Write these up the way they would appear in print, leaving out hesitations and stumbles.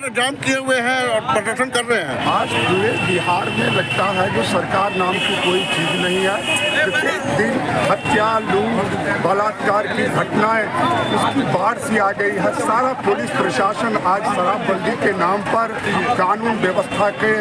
लेकर जाम किए हुए हैं और प्रदर्शन कर रहे हैं। आज पूरे बिहार में लगता है जो सरकार नाम की कोई चीज़ नहीं है। दिन हत्या, लूट, बलात्कार की घटनाएं उसकी बाढ़ सी आ गई है। सारा पुलिस प्रशासन आज शराबबंदी के नाम पर कानून व्यवस्था के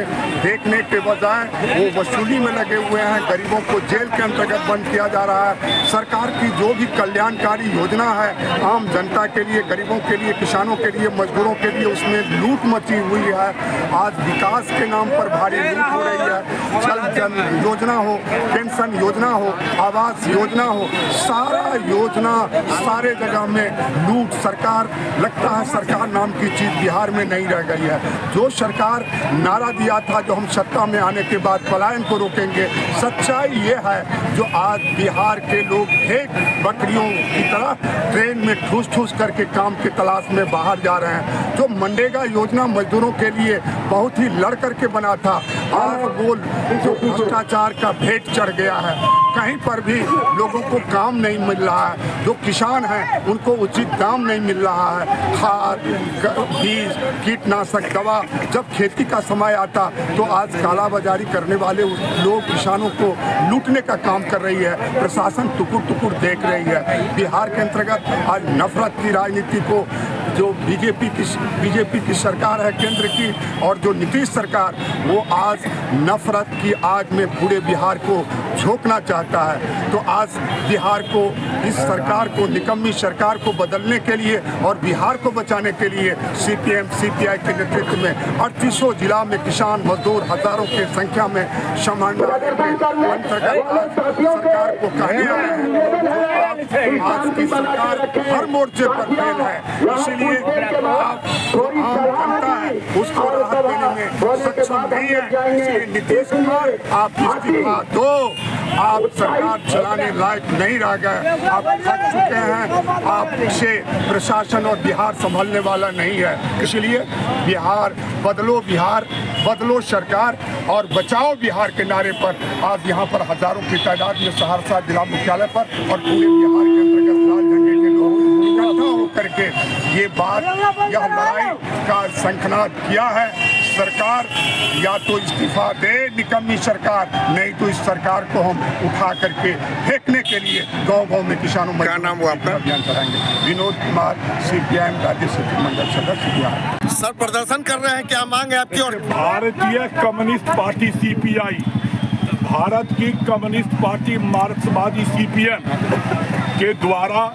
देखने के बजाय वो वसूली में लगे हुए हैं। गरीबों को जेल के अंतर्गत बंद किया जा रहा है। सरकार की जो भी कल्याणकारी योजना है आम जनता के लिए, गरीबों के लिए, किसानों के लिए, मजदूरों के लिए, उसमें लूट मची हुई है। आज विकास के नाम पर भारी लूट हो रही है। जल जन योजना हो, पेंशन योजना हो, आवास योजना हो, सारा योजना सारे जगह में लूट। सरकार लगता है सरकार नाम की चीज बिहार में नहीं रह गई है। जो सरकार नारा दिया था जो हम सत्ता में आने के बाद पलायन को रोकेंगे, सच्चाई ये है जो आज बिहार के लोग एक बकरियों की तरह ट्रेन में ठूस ठूस करके काम की तलाश में बाहर जा रहे हैं। जो मनरेगा योजना मजदूरों के लिए बहुत ही लड़ करके बना था, आज वो जो भ्रष्टाचार का भेंट चढ़ गया है। कहीं पर भी लोगों को काम नहीं मिल रहा है। जो किसान हैं उनको उचित दाम नहीं मिल रहा है। खाद, बीज, कीटनाशक दवा, जब खेती का समय आता तो आज कालाबाजारी करने वाले लोग किसानों को लूटने का काम कर रही है। प्रशासन टुकुर टुकुर देख रही है। बिहार के अंतर्गत आज नफरत की राजनीति को जो बीजेपी की सरकार है केंद्र की, और जो नीतीश सरकार, वो आज नफरत की आग में पूरे बिहार को झोंकना चाहता है। तो आज बिहार को, इस सरकार को, निकम्मी सरकार को बदलने के लिए और बिहार को बचाने के लिए सीपीएम सीपीआई के नेतृत्व में 38 जिला में किसान मजदूर हजारों की संख्या में समाहरणालय के अंतर्गत सरकार को कहने आए हैं। आज की सरकार हर मोर्चे पर फेल है, इसलिए आप जो आम जनता है उसको राहत देने में सक्षम नहीं है। इसलिए नीतीश कुमार आप इस्तीफा दो। आप सरकार चलाने लायक नहीं रह गए, आप थक चुके हैं। आपसे प्रशासन और बिहार संभलने वाला नहीं है। इसलिए बिहार बदलो सरकार और बचाओ बिहार के नारे पर आज यहाँ पर हजारों की तादाद में सहरसा जिला मुख्यालय पर और पूरे बिहार के अंतर्गत लाल झंडे के लोग इकट्ठा होकर के यह लड़ाई का शंखनाद किया है। सरकार या तो इस्तीफा दे, निकम्मी सरकार, नहीं तो इस सरकार को हम उठा करके फेंकने के लिए गांव-गांव में किसानों में। क्या नाम हुआ आपका? अभियान चलाएंगे। विनोद कुमार, सीपीएम राज्य सचिव मंडल सदस्य बिहार। सर प्रदर्शन कर रहे हैं, क्या मांग है आपकी? और भारतीय कम्युनिस्ट पार्टी सीपीआई, भारत की कम्युनिस्ट पार्टी मार्क्सवादी सीपीएम के द्वारा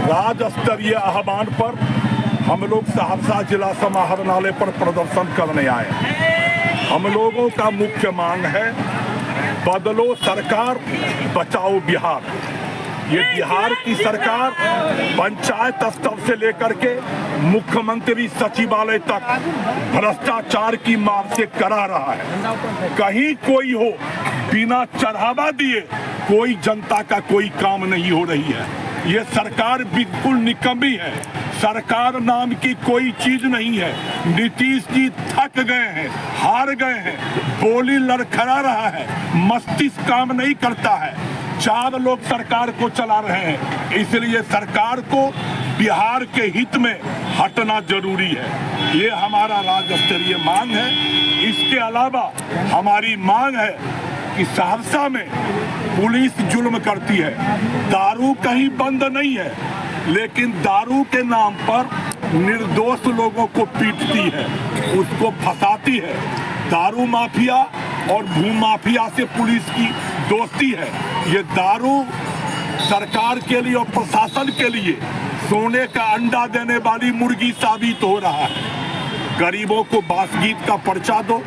राज्य स्तरीय आह्वान पर हम लोग सहरसा जिला समाहरणालय पर प्रदर्शन करने आए। हम लोगों का मुख्य मांग है बदलो सरकार, बचाओ बिहार। ये बिहार की सरकार पंचायत स्तर से लेकर के मुख्यमंत्री सचिवालय तक भ्रष्टाचार की मार से करा रहा है। कहीं कोई हो, बिना चढ़ावा दिए कोई जनता का कोई काम नहीं हो रही है। ये सरकार बिल्कुल निकम्मी है। सरकार नाम की कोई चीज नहीं है। नीतीश जी थक गए हैं, हार गए हैं, बोली लड़खड़ा रहा है, मस्तिष्क काम नहीं करता है। 4 लोग सरकार को चला रहे हैं, इसलिए सरकार को बिहार के हित में हटना जरूरी है। ये हमारा राज्य स्तरीय मांग है। इसके अलावा हमारी मांग है कि सहरसा में पुलिस जुल्म करती है। दारू कहीं बंद नहीं है, लेकिन दारू के नाम पर निर्दोष लोगों को पीटती है, उसको फंसाती है। दारू माफिया और भू माफिया से पुलिस की दोस्ती है। ये दारू सरकार के लिए और प्रशासन के लिए सोने का अंडा देने वाली मुर्गी साबित हो रहा है। गरीबों को बासगीत का पर्चा दो,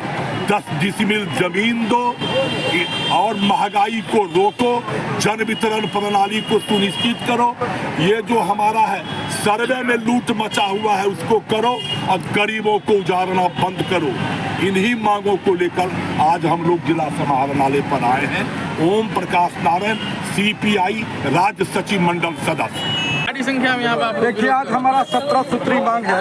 10 डिसमिल जमीन दो और महंगाई को रोको, जन वितरण प्रणाली को सुनिश्चित करो। ये जो हमारा है सर्वे में लूट मचा हुआ है उसको करो और गरीबों को उजाड़ना बंद करो। इन्हीं मांगों को लेकर आज हम लोग जिला समाहरणालय पर आए हैं। ओम प्रकाश नारायण, सीपीआई राज्य सचिव मंडल सदस्य। भारी संख्या में यहाँ पे आप लोग देखिए, आज हमारा 17 सूत्री मांग है।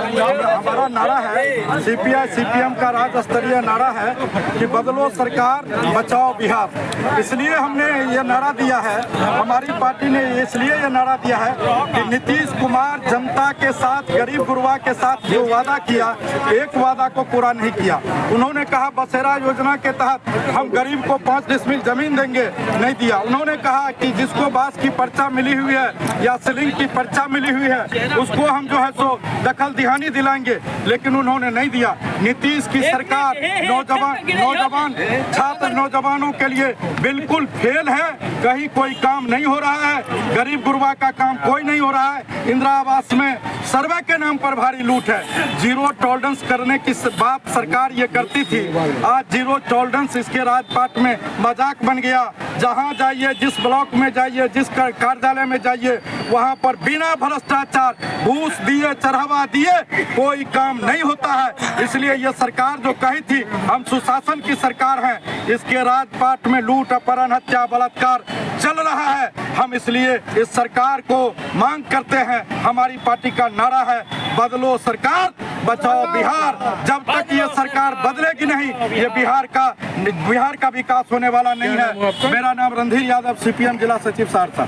हमारा नारा है, सीपीआई सीपीएम का राज्य स्तरीय नारा है कि बदलो सरकार, बचाओ बिहार। इसलिए हमने ये नारा दिया है, हमारी पार्टी ने इसलिए ये नारा दिया है कि नीतीश कुमार जनता के साथ, गरीब गुरबा के साथ जो वादा किया, एक वादा को पूरा नहीं किया। उन्होंने कहा बसेरा योजना के तहत हम गरीब को 5 डिसमिल जमीन देंगे, नहीं दिया। उन्होंने कहा कि जिसको बास की पर्चा मिली हुई है या सीलिंग की पर्चा मिली हुई है उसको हम जो है सो दखल दिहानी दिलाएंगे, लेकिन उन्होंने नहीं दिया। नीतीश की सरकार नौजवान छात्र नौजवानों के लिए बिल्कुल फेल है। कहीं कोई काम नहीं हो रहा है, गरीब गुरबा का काम कोई नहीं हो रहा है। इंदिरा आवास में सर्वे के नाम पर भारी लूट है। जीरो टॉलरेंस करने की बात सरकार ये करती थी, आज जीरो टॉलरेंस इसके राजपाट में मजाक बन गया। जहां जाइए, जिस ब्लॉक में जाइए, जिस कार्यालय में जाइए, वहां पर बिना भ्रष्टाचार, घूस दिए, चढ़ावा दिए कोई काम नहीं होता है। इसलिए ये सरकार जो कही थी हम सुशासन की सरकार है, इसके राजपाट में लूट, अपहरण, हत्या, बलात्कार चल रहा है। हम इसलिए इस सरकार को मांग करते हैं। हमारी पार्टी का नारा है बदलो सरकार, बचाओ बिहार। जब तक ये सरकार बदलेगी नहीं, ये बिहार का विकास होने वाला नहीं है। मेरा नाम रणधीर यादव, सीपीएम जिला सचिव सहरसा।